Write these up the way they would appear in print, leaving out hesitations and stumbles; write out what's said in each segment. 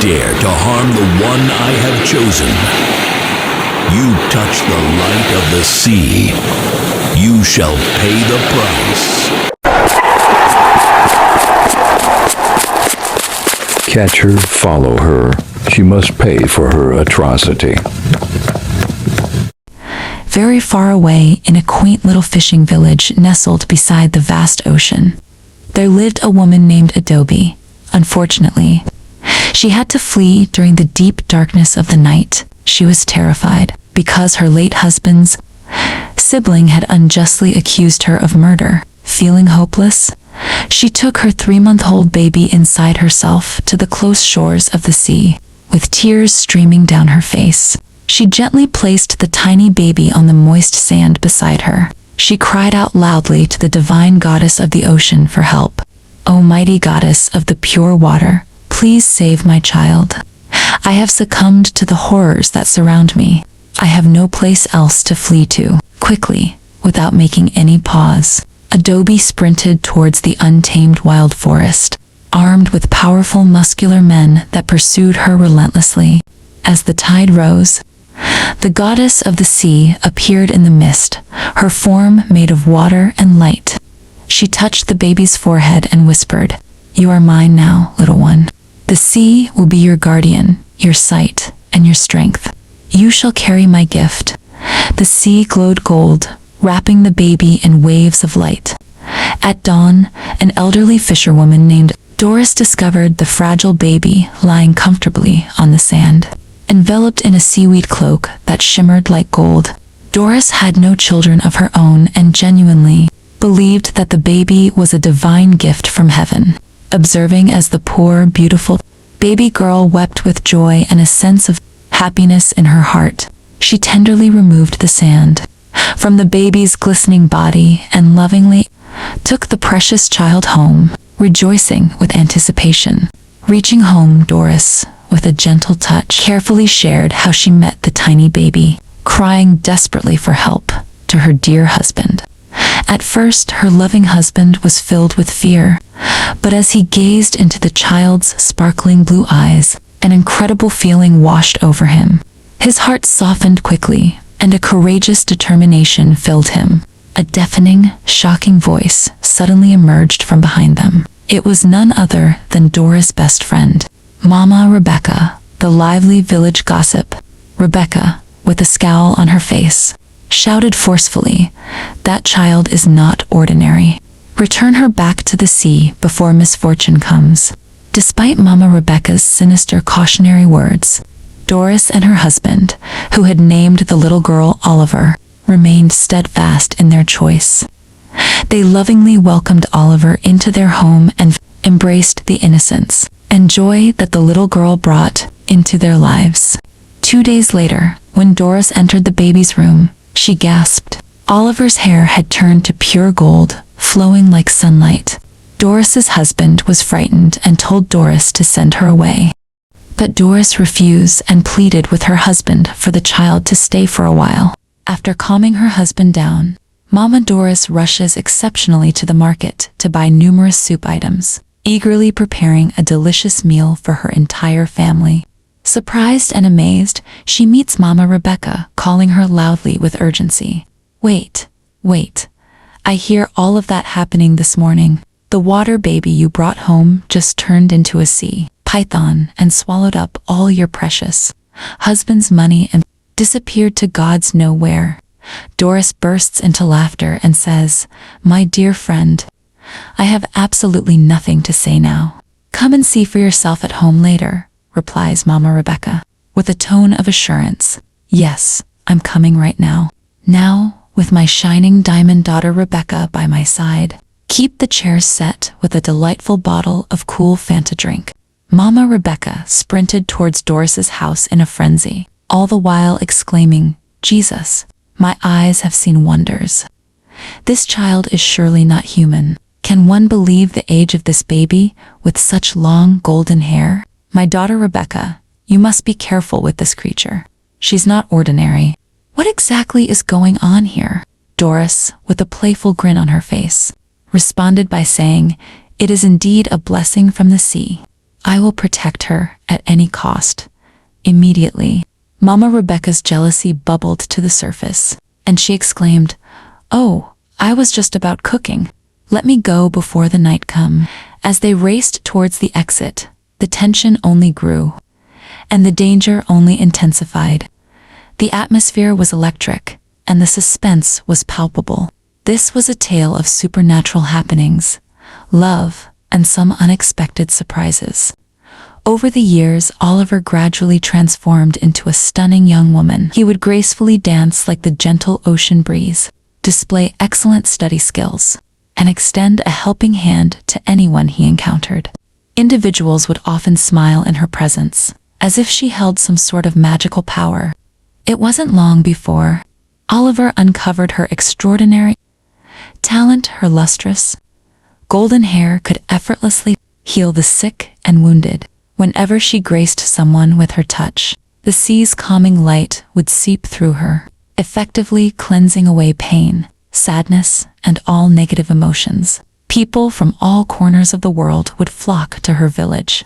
dare to harm the one I have chosen. You touch the light of the sea, you shall pay the price. Catch her, follow her. She must pay for her atrocity. Very far away, in a quaint little fishing village nestled beside the vast ocean, there lived a woman named Adobe. Unfortunately, she had to flee during the deep darkness of the night. She was terrified because her late husband's sibling had unjustly accused her of murder. Feeling hopeless, she took her 3-month-old baby inside herself to the close shores of the sea. With tears streaming down her face, she gently placed the tiny baby on the moist sand beside her. She cried out loudly to the divine goddess of the ocean for help. "O mighty goddess of the pure water, please save my child. I have succumbed to the horrors that surround me. I have no place else to flee to." Quickly, without making any pause, Adobe sprinted towards the untamed wild forest, armed with powerful muscular men that pursued her relentlessly. As the tide rose, the goddess of the sea appeared in the mist, her form made of water and light. She touched the baby's forehead and whispered, "You are mine now, little one. The sea will be your guardian, your sight, and your strength. You shall carry my gift." The sea glowed gold, wrapping the baby in waves of light. At dawn, an elderly fisherwoman named Doris discovered the fragile baby lying comfortably on the sand, enveloped in a seaweed cloak that shimmered like gold. Doris had no children of her own and genuinely believed that the baby was a divine gift from heaven. Observing as the poor, beautiful baby girl wept with joy and a sense of happiness in her heart, she tenderly removed the sand from the baby's glistening body and lovingly took the precious child home, rejoicing with anticipation. Reaching home, Doris, with a gentle touch, carefully shared how she met the tiny baby, crying desperately for help, to her dear husband. At first, her loving husband was filled with fear, but as he gazed into the child's sparkling blue eyes, an incredible feeling washed over him. His heart softened quickly, and a courageous determination filled him. A deafening, shocking voice suddenly emerged from behind them. It was none other than Doris' best friend, Mama Rebecca, the lively village gossip. Rebecca, with a scowl on her face, shouted forcefully, "That child is not ordinary. Return her back to the sea before misfortune comes." Despite Mama Rebecca's sinister cautionary words, Doris and her husband, who had named the little girl Oliver, remained steadfast in their choice. They lovingly welcomed Oliver into their home and embraced the innocence and joy that the little girl brought into their lives. 2 days later, when Doris entered the baby's room, she gasped. Oliver's hair had turned to pure gold, flowing like sunlight. Doris's husband was frightened and told Doris to send her away. But Doris refused and pleaded with her husband for the child to stay for a while. After calming her husband down, Mama Doris rushes exceptionally to the market to buy numerous soup items, eagerly preparing a delicious meal for her entire family. Surprised and amazed, she meets Mama Rebecca, calling her loudly with urgency. Wait. I hear all of that happening this morning. The water baby you brought home just turned into a sea python and swallowed up all your precious husband's money and disappeared to God's nowhere." Doris bursts into laughter and says, "My dear friend, I have absolutely nothing to say now. Come and see for yourself at home later," replies Mama Rebecca, with a tone of assurance. "Yes, I'm coming right now. Now, with my shining diamond daughter Rebecca by my side. Keep the chairs set with a delightful bottle of cool Fanta drink." Mama Rebecca sprinted towards Doris's house in a frenzy, all the while exclaiming, "Jesus, my eyes have seen wonders. This child is surely not human. Can one believe the age of this baby with such long golden hair? My daughter Rebecca, you must be careful with this creature. She's not ordinary. What exactly is going on here?" Doris, with a playful grin on her face, responded by saying, "It is indeed a blessing from the sea. I will protect her at any cost. Immediately, Mama Rebecca's jealousy bubbled to the surface, and she exclaimed, "Oh, I was just about cooking. Let me go before the night come." As they raced towards the exit, the tension only grew, and the danger only intensified. The atmosphere was electric, and the suspense was palpable. This was a tale of supernatural happenings, love, and some unexpected surprises. Over the years, Oliver gradually transformed into a stunning young woman. He would gracefully dance like the gentle ocean breeze, display excellent study skills, and extend a helping hand to anyone he encountered. Individuals would often smile in her presence, as if she held some sort of magical power. It wasn't long before Oliver uncovered her extraordinary talent. Her lustrous, golden hair could effortlessly heal the sick and wounded. Whenever she graced someone with her touch, the sea's calming light would seep through her, effectively cleansing away pain, sadness, and all negative emotions. People from all corners of the world would flock to her village,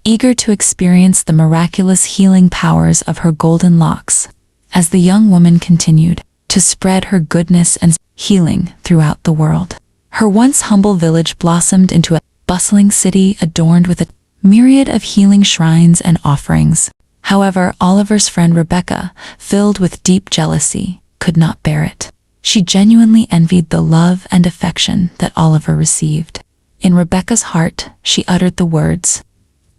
eager to experience the miraculous healing powers of her golden locks. As the young woman continued to spread her goodness and healing throughout the world, her once humble village blossomed into a bustling city adorned with a myriad of healing shrines and offerings. However, Oliver's friend Rebecca, filled with deep jealousy, could not bear it. She genuinely envied the love and affection that Oliver received. In Rebecca's heart, she uttered the words,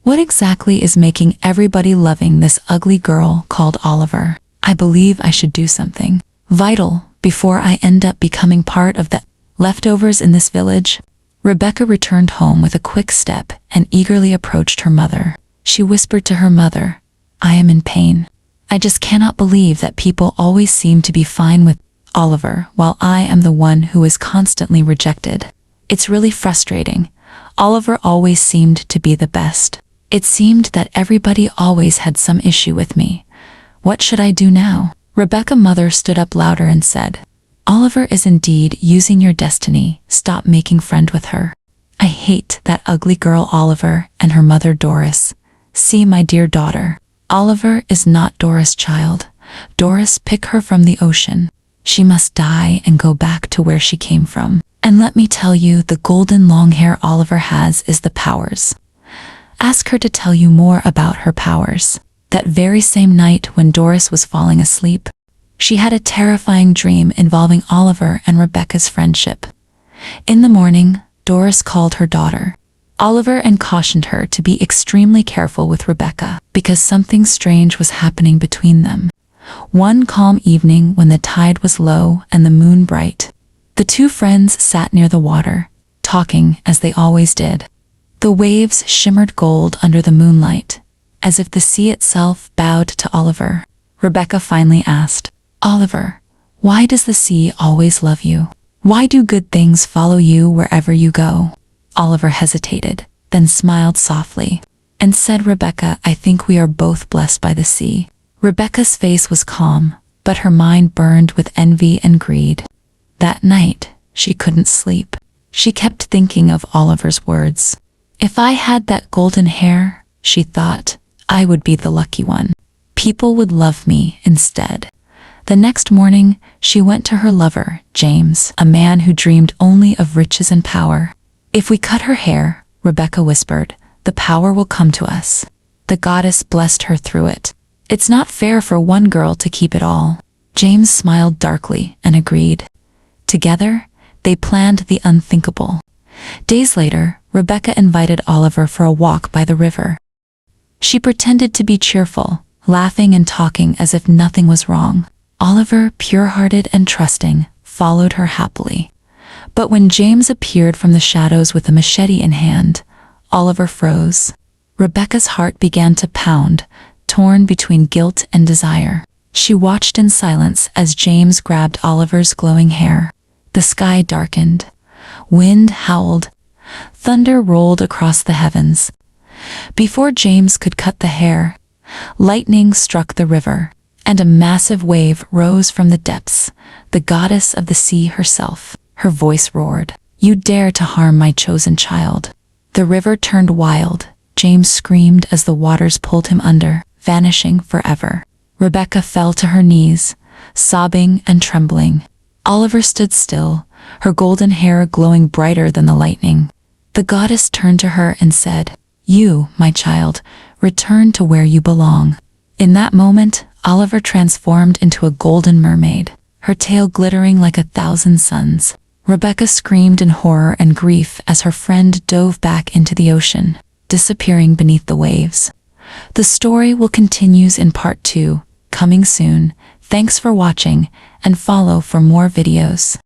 "What exactly is making everybody loving this ugly girl called Oliver? I believe I should do something vital before I end up becoming part of the leftovers in this village." Rebecca returned home with a quick step and eagerly approached her mother. She whispered to her mother, "I am in pain. I just cannot believe that people always seem to be fine with Oliver while I am the one who is constantly rejected. It's really frustrating. Oliver always seemed to be the best. It seemed that everybody always had some issue with me. What should I do now?" Rebecca's mother stood up louder and said, "Oliver is indeed using your destiny. Stop making friend with her. I hate that ugly girl Oliver and her mother Doris. See, my dear daughter, Oliver is not Doris' child. Doris picked her from the ocean. She must die and go back to where she came from. And let me tell you, the golden long hair Oliver has is the powers. Ask her to tell you more about her powers." That very same night when Doris was falling asleep, she had a terrifying dream involving Oliver and Rebecca's friendship. In the morning, Doris called her daughter, Oliver, and cautioned her to be extremely careful with Rebecca because something strange was happening between them. One calm evening when the tide was low and the moon bright, the two friends sat near the water, talking as they always did. The waves shimmered gold under the moonlight, as if the sea itself bowed to Oliver. Rebecca finally asked, "Oliver, why does the sea always love you? Why do good things follow you wherever you go?" Oliver hesitated, then smiled softly, and said, "Rebecca, I think we are both blessed by the sea." Rebecca's face was calm, but her mind burned with envy and greed. That night, she couldn't sleep. She kept thinking of Oliver's words. "If I had that golden hair," she thought, "I would be the lucky one. People would love me instead." The next morning, she went to her lover, James, a man who dreamed only of riches and power. "If we cut her hair," Rebecca whispered, "the power will come to us." The goddess blessed her through it. "It's not fair for one girl to keep it all." James smiled darkly and agreed. Together, they planned the unthinkable. Days later, Rebecca invited Oliver for a walk by the river. She pretended to be cheerful, laughing and talking as if nothing was wrong. Oliver, pure-hearted and trusting, followed her happily. But when James appeared from the shadows with a machete in hand, Oliver froze. Rebecca's heart began to pound, torn between guilt and desire. She watched in silence as James grabbed Oliver's glowing hair. The sky darkened. Wind howled. Thunder rolled across the heavens. Before James could cut the hair, lightning struck the river, and a massive wave rose from the depths. The goddess of the sea herself. Her voice roared, "You dare to harm my chosen child." The river turned wild, James screamed as the waters pulled him under, vanishing forever. Rebecca fell to her knees, sobbing and trembling. Oliver stood still, her golden hair glowing brighter than the lightning. The goddess turned to her and said, "You, my child, return to where you belong." In that moment, Oliver transformed into a golden mermaid, her tail glittering like 1,000 suns. Rebecca screamed in horror and grief as her friend dove back into the ocean, disappearing beneath the waves. The story will continue in part 2, coming soon. Thanks for watching, and follow for more videos.